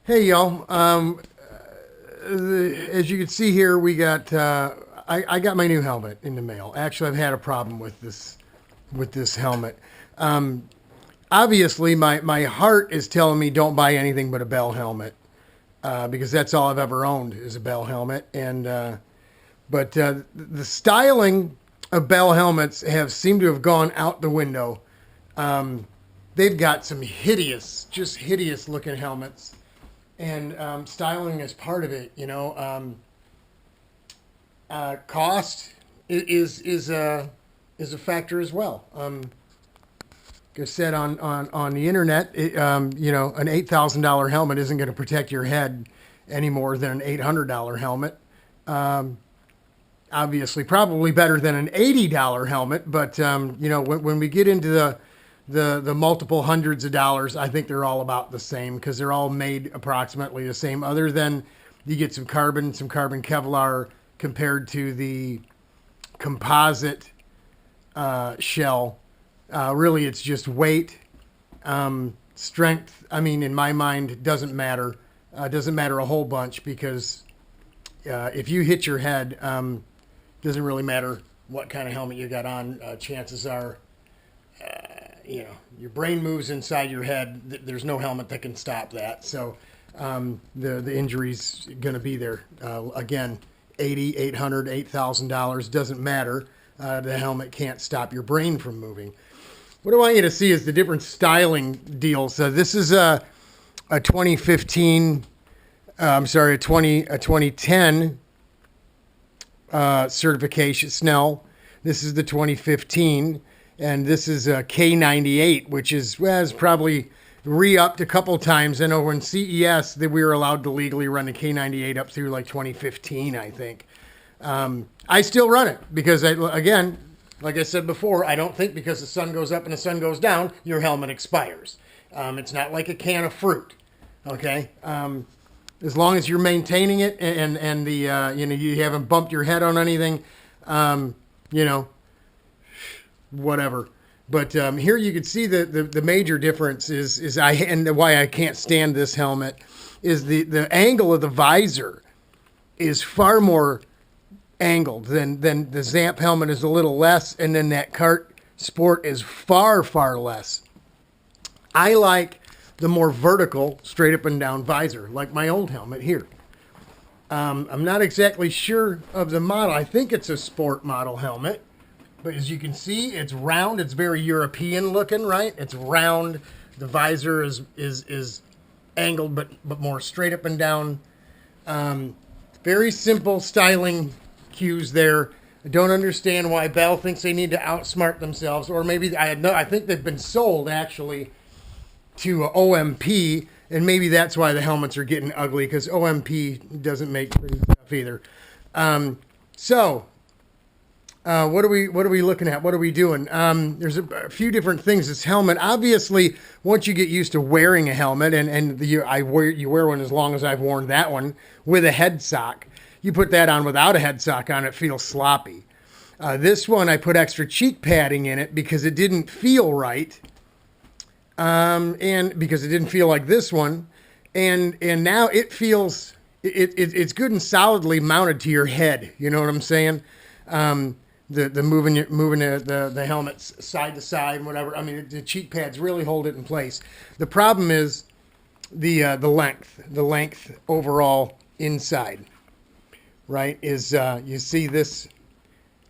Hey y'all. As you can see here, we got I got my new helmet in the mail. Actually, I've had a problem with this helmet. Obviously, my heart is telling me don't buy anything but a Bell helmet because that's all I've ever owned is a Bell helmet. But the styling of Bell helmets have seemed to have gone out the window. They've got some just hideous looking helmets and styling is part of it. Cost is a factor as well. Like I said on the internet, an $8,000 helmet isn't going to protect your head any more than an $800 helmet. Obviously, probably better than an $80 helmet, but when we get into the multiple hundreds of dollars, I think they're all about the same because they're all made approximately the same. Other than you get some carbon Kevlar compared to the composite shell. Really, it's just weight, strength. I mean, in my mind, it doesn't matter. Doesn't matter a whole bunch because if you hit your head, doesn't really matter what kind of helmet you got on. Chances are your brain moves inside your head. There's no helmet that can stop that. So the injury's going to be there. Again, $8,000 doesn't matter. The helmet can't stop your brain from moving. What I want you to see is the different styling deals. This is a 2015, a 2010 certification Snell. This is the 2015. And this is a K98, which is probably re-upped a couple times. I know when CES that we were allowed to legally run the K98 up through like 2015, I think. I still run it because, again, like I said before, I don't think because the sun goes up and the sun goes down, your helmet expires. It's not like a can of fruit, okay? As long as you're maintaining it and you haven't bumped your head on anything, whatever. But here you can see the major difference is why I can't stand this helmet is the angle of the visor is far more angled than the Zamp helmet is a little less, and then that kart sport is far less. I like the more vertical, straight up and down visor, like my old helmet here. I'm not exactly sure of the model. I think it's a sport model helmet. But as you can see, it's round. It's very European looking, right? It's round. The visor is angled, but more straight up and down. Very simple styling cues there. I don't understand why Bell thinks they need to outsmart themselves, or maybe I think they've been sold actually to OMP, and maybe that's why the helmets are getting ugly because OMP doesn't make pretty stuff either. What are we looking at? What are we doing? There's a few different things. This helmet, obviously, once you get used to wearing a helmet, you wear one as long as I've worn that one with a head sock. You put that on without a head sock on, it feels sloppy. This one, I put extra cheek padding in it because it didn't feel right, and because it didn't feel like this one, and now it feels it's good and solidly mounted to your head. You know what I'm saying? The moving the helmets side to side and whatever. I mean, the cheek pads really hold it in place. The problem is the length overall inside, right? Is you see this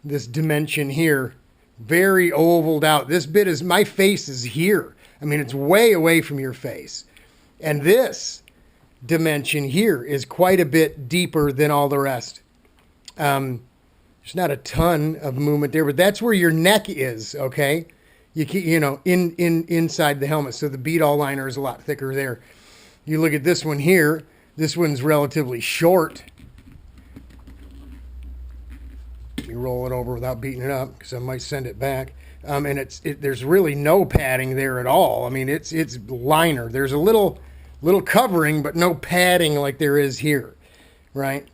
dimension here, very ovaled out. This bit is my face is here. I mean, it's way away from your face, and this dimension here is quite a bit deeper than all the rest. There's not a ton of movement there, but that's where your neck is, okay? You keep, inside the helmet. So the bead-all liner is a lot thicker there. You look at this one here. This one's relatively short. You roll it over without beating it up because I might send it back. And there's really no padding there at all. I mean, it's liner. There's a little covering, but no padding like there is here, right?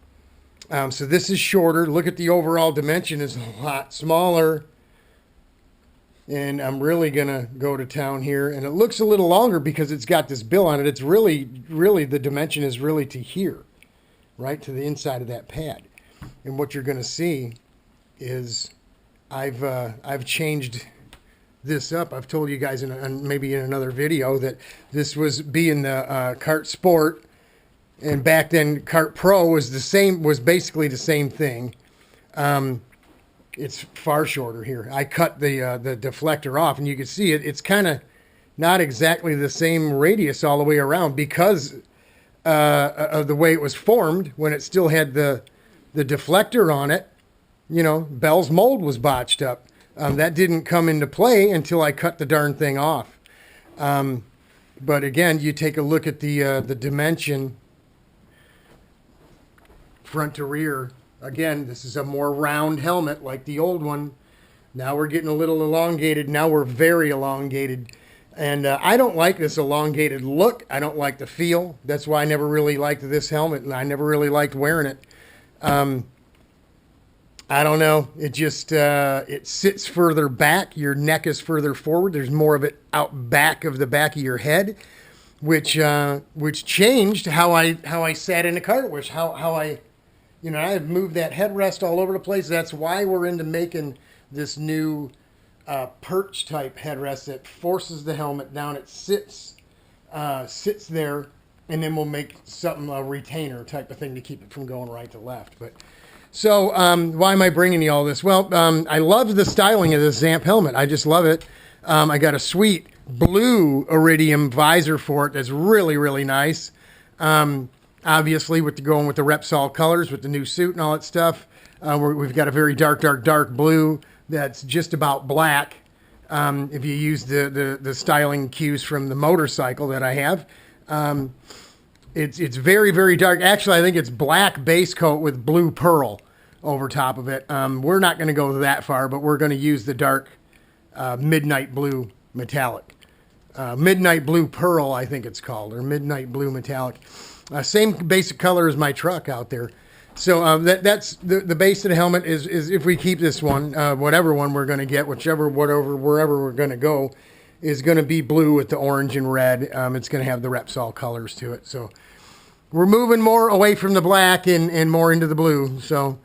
So this is shorter. Look at the overall dimension is a lot smaller. And I'm really going to go to town here. And it looks a little longer because it's got this bill on it. It's really, the dimension is really to here, right to the inside of that pad. And what you're going to see is I've changed this up. I've told you guys maybe in another video that this was being the Kart Sport, and back then Kart Pro was basically the same thing. It's far shorter here. I cut the deflector off, and you can see it's kind of not exactly the same radius all the way around because of the way it was formed when it still had the deflector on it. You know, Bell's mold was botched up. That didn't come into play until I cut the darn thing off. But again, you take a look at the dimension front to rear. Again, this is a more round helmet like the old one. Now we're getting a little elongated. Now we're very elongated. And I don't like this elongated look. I don't like the feel. That's why I never really liked this helmet, and I never really liked wearing it. I don't know. It just, it sits further back. Your neck is further forward. There's more of it out back of the back of your head, which changed how I sat in the cart, how I, you know, I've moved that headrest all over the place. That's why we're into making this new perch type headrest that forces the helmet down. It sits there, and then we'll make something, a retainer type of thing to keep it from going right to left. But so why am I bringing you all this? Well, I love the styling of this Zamp helmet. I just love it. I got a sweet blue iridium visor for it that's really, really nice. Obviously, going with the Repsol colors, with the new suit and all that stuff, we've got a very dark blue that's just about black. If you use the styling cues from the motorcycle that I have, it's very, very dark. Actually, I think it's black base coat with blue pearl over top of it. We're not going to go that far, but we're going to use the dark midnight blue metallic. Midnight blue pearl, I think it's called, or midnight blue metallic. Same basic color as my truck out there. So that's the base of the helmet is if we keep this one, whatever one we're going to get, wherever we're going to go, is going to be blue with the orange and red. It's going to have the Repsol colors to it. So we're moving more away from the black and more into the blue. So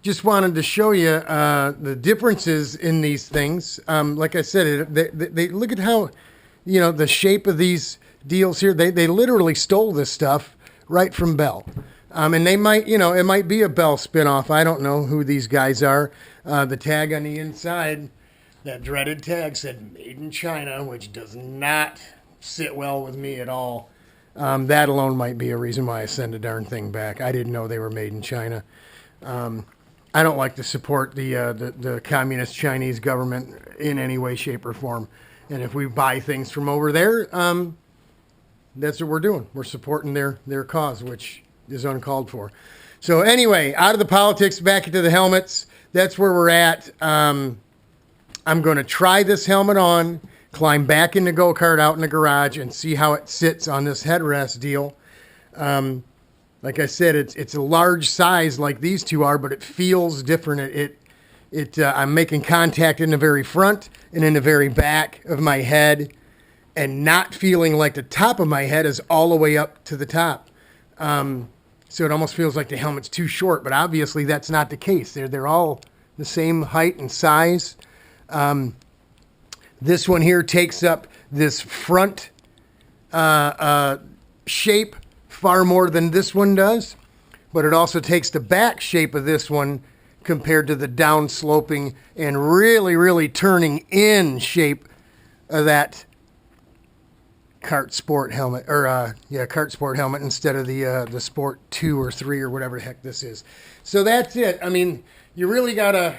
just wanted to show you the differences in these things. Like I said, they look at how, you know, the shape of these deals here. They literally stole this stuff right from Bell. And they might, you know, it might be a Bell spinoff. I don't know who these guys are. The tag on the inside, that dreaded tag, said made in China, which does not sit well with me at all. That alone might be a reason why I send a darn thing back. I didn't know they were made in China. I don't like to support the communist Chinese government in any way, shape, or form. And if we buy things from over there, that's what we're doing. We're supporting their cause, which is uncalled for. So anyway, out of the politics, back into the helmets. That's where we're at. I'm going to try this helmet on, climb back in the go-kart out in the garage, and see how it sits on this headrest deal. Like I said, it's a large size like these two are, but it feels different. I'm making contact in the very front and in the very back of my head, and not feeling like the top of my head is all the way up to the top. So it almost feels like the helmet's too short, but obviously that's not the case. They're all the same height and size. This one here takes up this front shape far more than this one does, but it also takes the back shape of this one compared to the down sloping and really, really turning in shape of that Kart Sport helmet, or Kart Sport helmet instead of the Sport 2 or 3 or whatever the heck this is. So that's it. I mean, you really gotta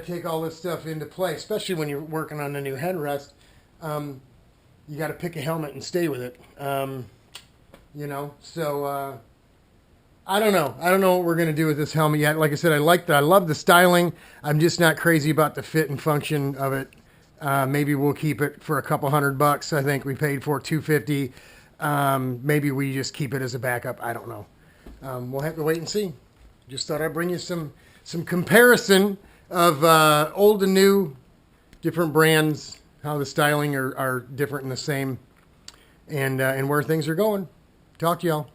take all this stuff into play, especially when you're working on the new headrest. You got to pick a helmet and stay with it. You know, so I don't know. I don't know what we're gonna do with this helmet yet. Like I said, I love the styling. I'm just not crazy about the fit and function of it. Maybe we'll keep it for a couple $100. I think we paid for $250. Maybe we just keep it as a backup. I don't know. We'll have to wait and see. Just thought I'd bring you some comparison of old and new, different brands, how the styling are different and the same, and where things are going. Talk to y'all.